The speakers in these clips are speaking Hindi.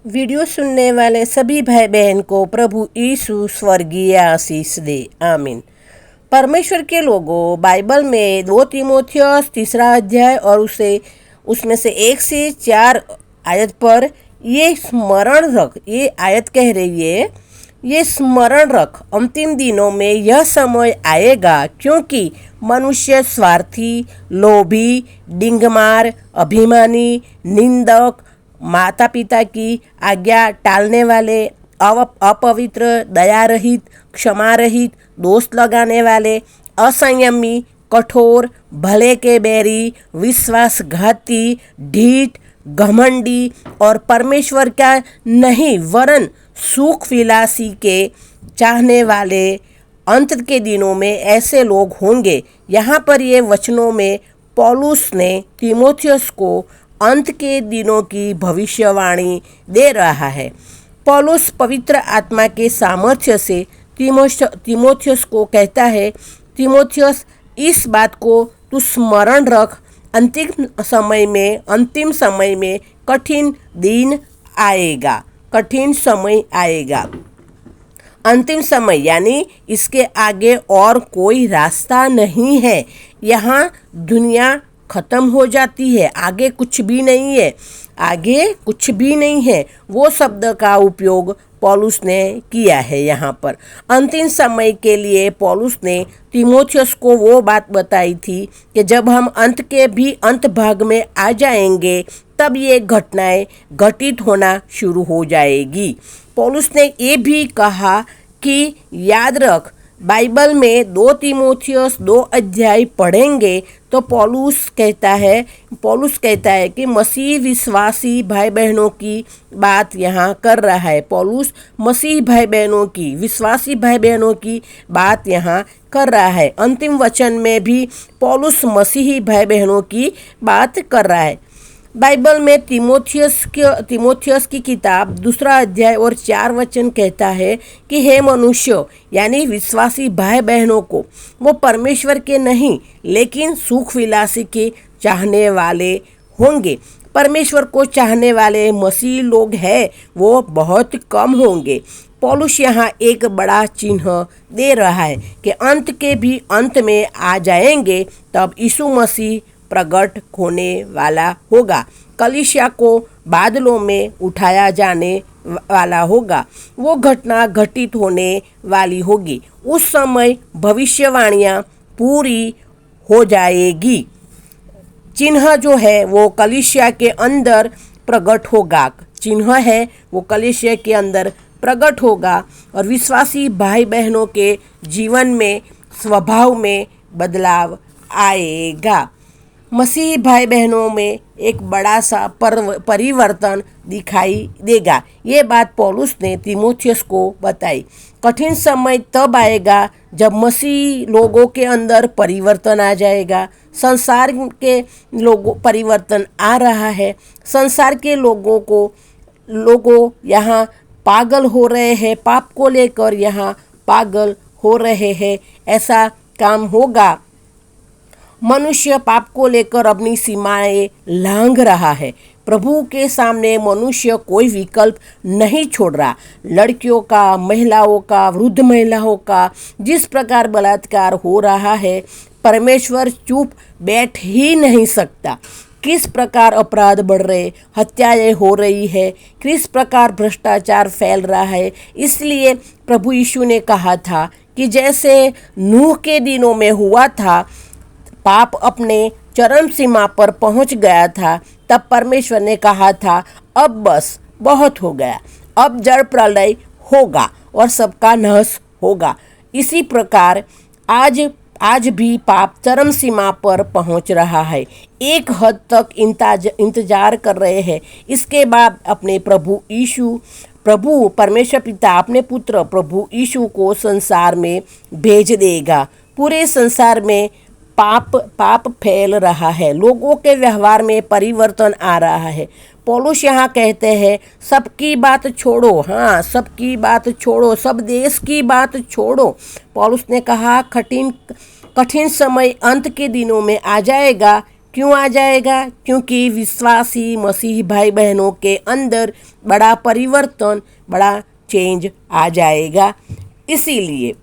वीडियो सुनने वाले सभी भाई बहन को प्रभु यीशु स्वर्गीय आशीष दे, आमीन। परमेश्वर के लोगों, बाइबल में 2 तीमुथियुस 3 अध्याय और उसमें से 1 से 4 आयत पर ये स्मरण रख, ये आयत कह रही है, ये स्मरण रख, अंतिम दिनों में यह समय आएगा क्योंकि मनुष्य स्वार्थी, लोभी, डिंगमार, अभिमानी, निंदक, माता पिता की आज्ञा टालने वाले, अपवित्र, दया रहित, क्षमा रहित, दोष लगाने वाले, असंयमी, कठोर, भले के बैरी, विश्वासघाती, ढीठ, घमंडी और परमेश्वर का नहीं वरन सुख विलासी के चाहने वाले अंत के दिनों में ऐसे लोग होंगे। यहाँ पर ये वचनों में पौलुस ने तीमुथियुस को अंत के दिनों की भविष्यवाणी दे रहा है। पौलुस पवित्र आत्मा के सामर्थ्य से तीमुथियुस को कहता है, तीमुथियुस, इस बात को तू स्मरण रख, अंतिम समय में कठिन दिन आएगा, कठिन समय आएगा। अंतिम समय यानी इसके आगे और कोई रास्ता नहीं है। यहाँ दुनिया ख़त्म हो जाती है, आगे कुछ भी नहीं है, आगे कुछ भी नहीं है। वो शब्द का उपयोग पौलुस ने किया है यहाँ पर। अंतिम समय के लिए पौलुस ने तीमुथियुस को वो बात बताई थी कि जब हम अंत के भी अंत भाग में आ जाएंगे तब ये घटनाएं घटित होना शुरू हो जाएगी। पौलुस ने ये भी कहा कि याद रख, बाइबल में 2 तीमुथियुस 2 अध्याय पढ़ेंगे तो पौलुस कहता है कि मसीह विश्वासी भाई बहनों की बात यहाँ कर रहा है। पौलुस मसीह भाई बहनों की, विश्वासी भाई बहनों की बात यहाँ कर रहा है। अंतिम वचन में भी पौलुस मसीही भाई बहनों की बात कर रहा है। बाइबल में तीमुथियुस की किताब 2 अध्याय और 4 वचन कहता है कि हे मनुष्य यानी विश्वासी भाई बहनों को, वो परमेश्वर के नहीं लेकिन सुख विलासी के चाहने वाले होंगे। परमेश्वर को चाहने वाले मसीह लोग हैं वो बहुत कम होंगे। पौलुस यहाँ एक बड़ा चिन्ह दे रहा है कि अंत के भी अंत में आ जाएंगे तब यीशु मसीह प्रकट होने वाला होगा। कलीसिया को बादलों में उठाया जाने वाला होगा। वो घटना घटित होने वाली होगी। उस समय भविष्यवाणियाँ पूरी हो जाएगी। चिन्ह जो है वो कलीसिया के अंदर प्रकट होगा। चिन्ह है वो कलीसिया के अंदर प्रकट होगा और विश्वासी भाई बहनों के जीवन में, स्वभाव में बदलाव आएगा। मसीही भाई बहनों में एक बड़ा सा परिवर्तन दिखाई देगा। ये बात पौलुस ने तीमुथियुस को बताई। कठिन समय तब आएगा जब मसीह लोगों के अंदर परिवर्तन आ जाएगा। संसार के लोगों परिवर्तन आ रहा है। संसार के लोगों यहाँ पागल हो रहे हैं, पाप को लेकर यहाँ पागल हो रहे हैं। ऐसा काम होगा। मनुष्य पाप को लेकर अपनी सीमाएं लांघ रहा है। प्रभु के सामने मनुष्य कोई विकल्प नहीं छोड़ रहा। लड़कियों का, महिलाओं का, वृद्ध महिलाओं का जिस प्रकार बलात्कार हो रहा है, परमेश्वर चुप बैठ ही नहीं सकता। किस प्रकार अपराध बढ़ रहे, हत्याएं हो रही है, किस प्रकार भ्रष्टाचार फैल रहा है। इसलिए प्रभु यीशु ने कहा था कि जैसे नूह के दिनों में हुआ था, पाप अपने चरम सीमा पर पहुंच गया था, तब परमेश्वर ने कहा था अब बस बहुत हो गया, अब जल प्रलय होगा और सबका नाश होगा। इसी प्रकार आज भी पाप चरम सीमा पर पहुंच रहा है। एक हद तक इंतजार कर रहे हैं। इसके बाद अपने प्रभु परमेश्वर पिता अपने पुत्र प्रभु यीशु को संसार में भेज देगा। पूरे संसार में पाप फैल रहा है। लोगों के व्यवहार में परिवर्तन आ रहा है। पौलुस यहाँ कहते हैं सबकी बात छोड़ो, हाँ सबकी बात छोड़ो, सब देश की बात छोड़ो। पौलुस ने कहा कठिन समय अंत के दिनों में आ जाएगा क्यों आ जाएगा? क्योंकि विश्वासी मसीही भाई बहनों के अंदर बड़ा परिवर्तन, बड़ा चेंज आ जाएगा। इसीलिए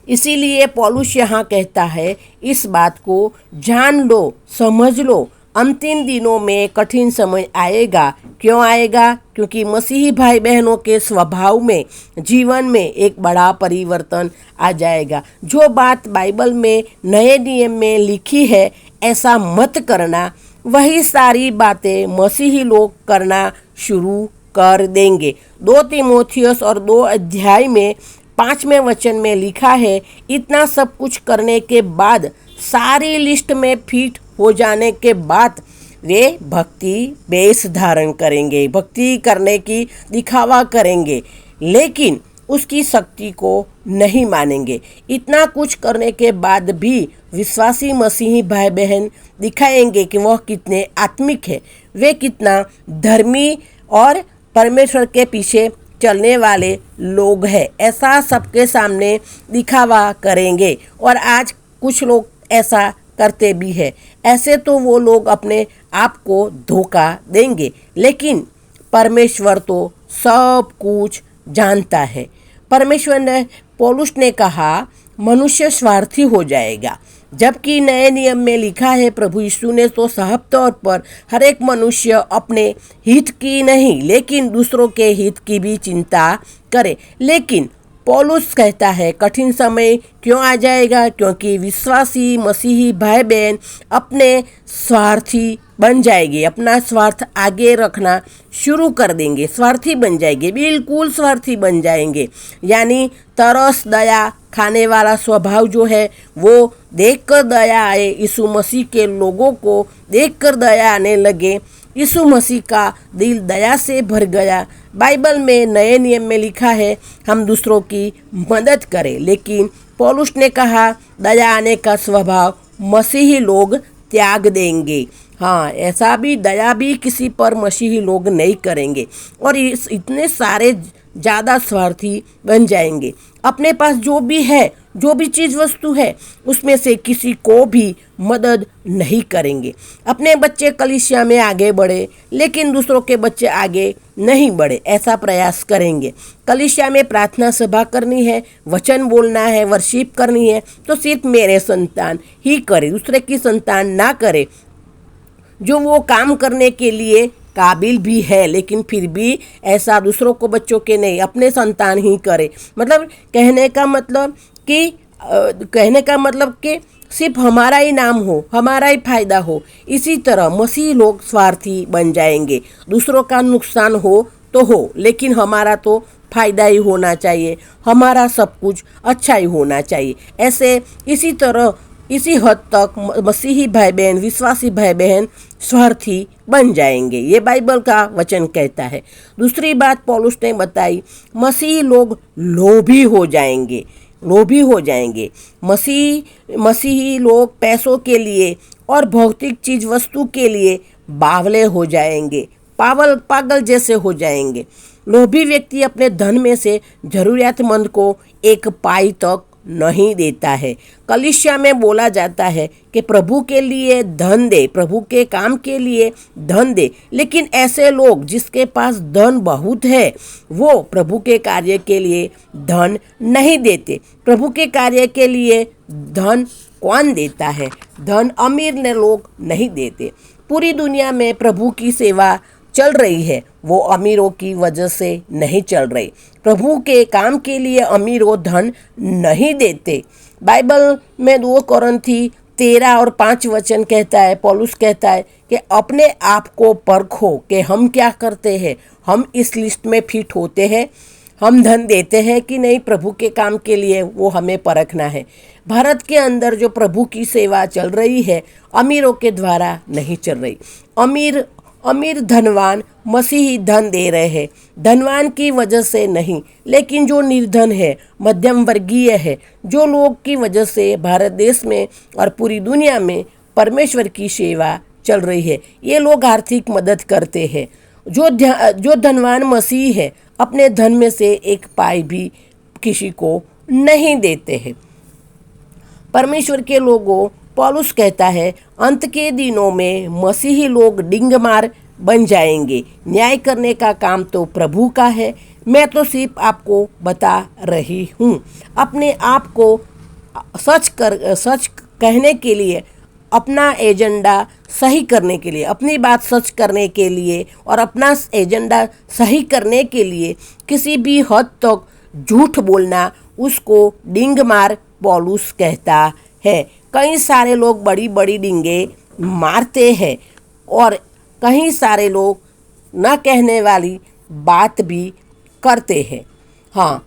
इसीलिए पौलुस यहाँ कहता है, इस बात को जान लो, समझ लो, अंतिम दिनों में कठिन समय आएगा। क्यों आएगा? क्योंकि मसीही भाई बहनों के स्वभाव में, जीवन में एक बड़ा परिवर्तन आ जाएगा। जो बात बाइबल में नए नियम में लिखी है, ऐसा मत करना, वही सारी बातें मसीही लोग करना शुरू कर देंगे। 2 तीमुथियुस और 2 अध्याय में 5वें वचन में लिखा है, इतना सब कुछ करने के बाद, सारी लिस्ट में फिट हो जाने के बाद वे भक्ति वेश धारण करेंगे, भक्ति करने की दिखावा करेंगे, लेकिन उसकी शक्ति को नहीं मानेंगे। इतना कुछ करने के बाद भी विश्वासी मसीही भाई बहन दिखाएंगे कि वह कितने आत्मिक है, वे कितना धर्मी और परमेश्वर के पीछे चलने वाले लोग हैं। ऐसा सबके सामने दिखावा करेंगे। और आज कुछ लोग ऐसा करते भी हैं। ऐसे तो वो लोग अपने आप को धोखा देंगे, लेकिन परमेश्वर तो सब कुछ जानता है। परमेश्वर ने, पौलुस ने कहा, मनुष्य स्वार्थी हो जाएगा, जबकि नए नियम में लिखा है, प्रभु यीशु ने तो साफ तौर पर हर एक मनुष्य अपने हित की नहीं, लेकिन दूसरों के हित की भी चिंता करे। लेकिन पौलुस कहता है, कठिन समय क्यों आ जाएगा? क्योंकि विश्वासी मसीही भाई बहन अपने स्वार्थी बन जाएंगे, अपना स्वार्थ आगे रखना शुरू कर देंगे, स्वार्थी बन जाएंगे, बिल्कुल स्वार्थी बन जाएंगे। यानी तरस दया खाने वाला स्वभाव जो है, वो देखकर दया आए, यीशु मसीह के लोगों को देखकर दया आने लगे। यीशु मसीह का दिल दया से भर गया। बाइबल में नए नियम में लिखा है, हम दूसरों की मदद करें, लेकिन पौलुस ने कहा, दया आने का स्वभाव मसीही लोग त्याग देंगे। हाँ, ऐसा भी दया भी किसी पर मसीही लोग नहीं करेंगे और इतने सारे ज़्यादा स्वार्थी बन जाएंगे। अपने पास जो भी है, जो भी चीज़ वस्तु है, उसमें से किसी को भी मदद नहीं करेंगे। अपने बच्चे कलीसिया में आगे बढ़े, लेकिन दूसरों के बच्चे आगे नहीं बढ़े, ऐसा प्रयास करेंगे। कलीसिया में प्रार्थना सभा करनी है, वचन बोलना है, वर्शिप करनी है, तो सिर्फ मेरे संतान ही करे, दूसरे की संतान ना करे। जो वो काम करने के लिए काबिल भी है, लेकिन फिर भी ऐसा दूसरों को बच्चों के नहीं, अपने संतान ही करे। मतलब कहने का मतलब कि सिर्फ हमारा ही नाम हो, हमारा ही फायदा हो। इसी तरह मसीह लोग स्वार्थी बन जाएंगे। दूसरों का नुकसान हो तो हो, लेकिन हमारा तो फायदा ही होना चाहिए, हमारा सब कुछ अच्छा ही होना चाहिए। ऐसे इसी हद तक मसीही भाई बहन, विश्वासी भाई बहन स्वार्थी बन जाएंगे, ये बाइबल का वचन कहता है। दूसरी बात पौलुस ने बताई, मसीही लोग लोभी हो जाएंगे, लोभी हो जाएंगे। मसीही लोग पैसों के लिए और भौतिक चीज वस्तु के लिए बावले हो जाएंगे, पागल जैसे हो जाएंगे। लोभी व्यक्ति अपने धन में से जरूरियातमंद को एक पाई तक नहीं देता है। कलीसिया में बोला जाता है कि प्रभु के लिए धन दे, प्रभु के काम के लिए धन दे, लेकिन ऐसे लोग जिसके पास धन बहुत है, वो प्रभु के कार्य के लिए धन नहीं देते। प्रभु के कार्य के लिए धन कौन देता है? धन अमीर ने लोग नहीं देते। पूरी दुनिया में प्रभु की सेवा चल रही है, वो अमीरों की वजह से नहीं चल रही। प्रभु के काम के लिए अमीरों धन नहीं देते। बाइबल में 2 कोरिन्थी 13 और 5 वचन कहता है, पौलुस कहता है कि अपने आप को परखो कि हम क्या करते हैं, हम इस लिस्ट में फिट होते हैं, हम धन देते हैं कि नहीं प्रभु के काम के लिए, वो हमें परखना है। भारत के अंदर जो प्रभु की सेवा चल रही है, अमीरों के द्वारा नहीं चल रही। अमीर धनवान मसीही धन दे रहे हैं, धनवान की वजह से नहीं, लेकिन जो निर्धन है, मध्यम वर्गीय है, जो लोग की वजह से भारत देश में और पूरी दुनिया में परमेश्वर की सेवा चल रही है, ये लोग आर्थिक मदद करते हैं। जो धनवान मसीही है, अपने धन में से एक पाई भी किसी को नहीं देते हैं। परमेश्वर के लोगों, पौलुस कहता है, अंत के दिनों में मसीही लोग डिंगमार बन जाएंगे। न्याय करने का काम तो प्रभु का है, मैं तो सिर्फ आपको बता रही हूँ। अपने आप को सच कहने के लिए, अपना एजेंडा सही करने के लिए, अपनी बात सच करने के लिए और अपना एजेंडा सही करने के लिए किसी भी हद तक झूठ बोलना, उसको डिंगमार पौलुस कहता है। कई सारे लोग बड़ी बड़ी डिंगे मारते हैं और कई सारे लोग न कहने वाली बात भी करते हैं। हाँ,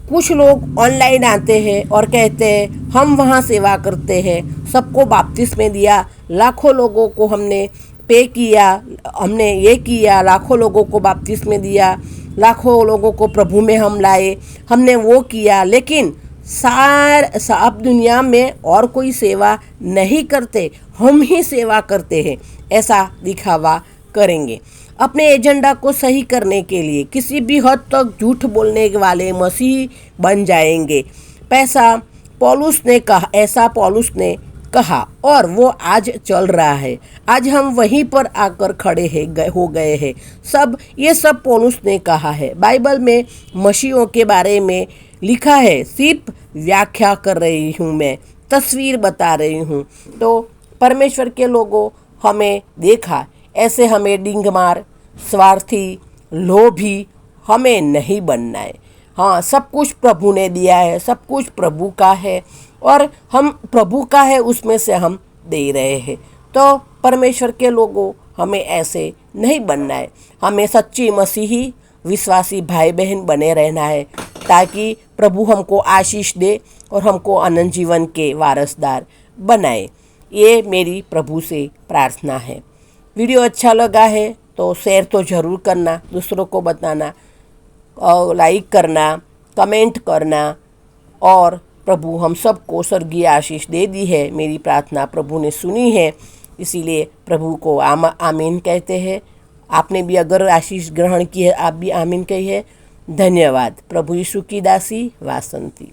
कुछ लोग ऑनलाइन आते हैं और कहते हैं हम वहाँ सेवा करते हैं, सबको बपतिस्मा दिया, लाखों लोगों को हमने पे किया, हमने ये किया, लाखों लोगों को बपतिस्मा दिया, लाखों लोगों को प्रभु में हम लाए, हमने वो किया, लेकिन सब दुनिया में और कोई सेवा नहीं करते, हम ही सेवा करते हैं, ऐसा दिखावा करेंगे। अपने एजेंडा को सही करने के लिए किसी भी हद तक झूठ बोलने वाले मसीही बन जाएंगे। ऐसा पौलुस ने कहा और वो आज चल रहा है। आज हम वहीं पर आकर खड़े हो गए हैं। ये सब पौलुस ने कहा है। बाइबल में मसीहों के बारे में लिखा है, सिर्फ व्याख्या कर रही हूँ, मैं तस्वीर बता रही हूँ। तो परमेश्वर के लोगों, हमें देखा, ऐसे हमें डिंगमार, स्वार्थी, लोभी हमें नहीं बनना है। हाँ, सब कुछ प्रभु ने दिया है, सब कुछ प्रभु का है और हम प्रभु का है, उसमें से हम दे रहे हैं। तो परमेश्वर के लोगों, हमें ऐसे नहीं बनना है। हमें सच्ची मसीही विश्वासी भाई बहन बने रहना है, ताकि प्रभु हमको आशीष दे और हमको अनंत जीवन के वारसदार बनाए। ये मेरी प्रभु से प्रार्थना है। वीडियो अच्छा लगा है तो शेयर तो ज़रूर करना, दूसरों को बताना और लाइक करना, कमेंट करना। और प्रभु हम सबको स्वर्गीय आशीष दे दी है, मेरी प्रार्थना प्रभु ने सुनी है, इसीलिए प्रभु को आमीन कहते हैं। आपने भी अगर आशीष ग्रहण की है, आप भी आमीन कही है। धन्यवाद। प्रभु यीशु की दासी वासंती।